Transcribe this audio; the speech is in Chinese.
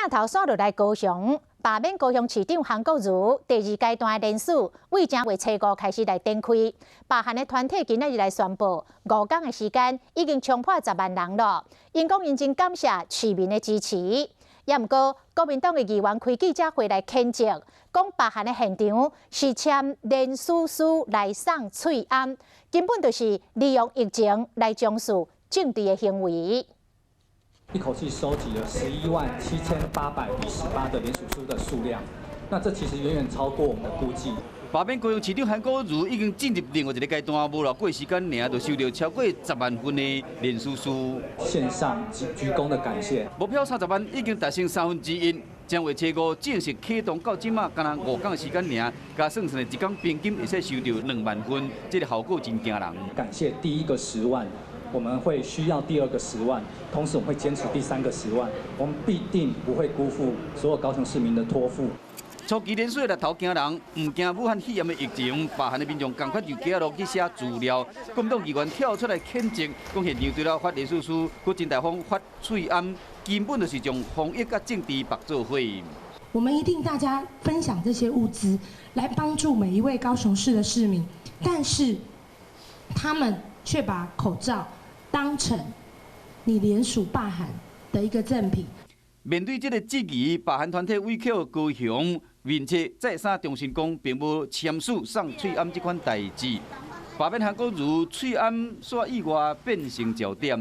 镜头扫落来高雄，罢免高雄市长韩国瑜第2阶段的联署，为正月初5开始来展开。罢韩的团体今仔日来宣布，5天的时间已经冲破10万人了。因讲因真感谢市民的支持。也毋过，国民党的议员开记者会来谴责，讲罢韩的现场是签联署书来送翠安，根本就是利用疫情来从事政治的行为。 一口气收集了117818的联署书的数量，那这其实远远超过我们的估计。罢免高雄市长韩国瑜已经进入另外一个阶段，无偌过时间尔，就收到超过10万份的联署书。线上鞠躬的感谢。目标30万已经达成1/3，将月初5正式启动到即马，敢若5天的时间尔，加算算一天平均会使收到2万份，这个效果真惊人。感谢第一个10万。 我们会需要第2个10万，同时我们会坚持第3个10万，我们必定不会辜负所有高雄市民的托付。初期连续的头惊人，唔惊武汉肺炎的疫情，罢韩的民众赶快就加入去写资料。国民党议员跳出来谴责，讲现场除了发联署书，佮真大方发翠暗，根本就是将防疫甲政治绑做伙。我们一定大家分享这些物资，来帮助每一位高雄市的市民，但是他们却把口罩 当成你联署罢韩的一个赠品。面对这个质疑，罢韩团体委屈高雄，并且再三重申讲，并无签署送翠暗这款代志。罢免韩国瑜翠暗煞意外变成焦点。